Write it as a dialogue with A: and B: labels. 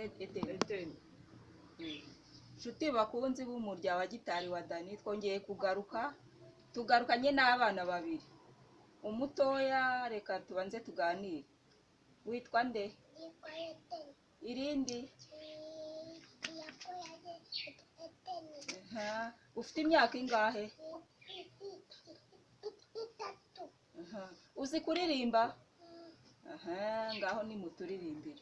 A: Eteni. Nshuti bakunzi b'umurya wa gitari wa Dani, twongeye tugarukanye n'abana babiri. Umutoya reka tubanze tuganire. Witwa nde? Irindi? Ufite imyaka ingahe? Uzi kuririmba? Ngaho ni muturirimbire.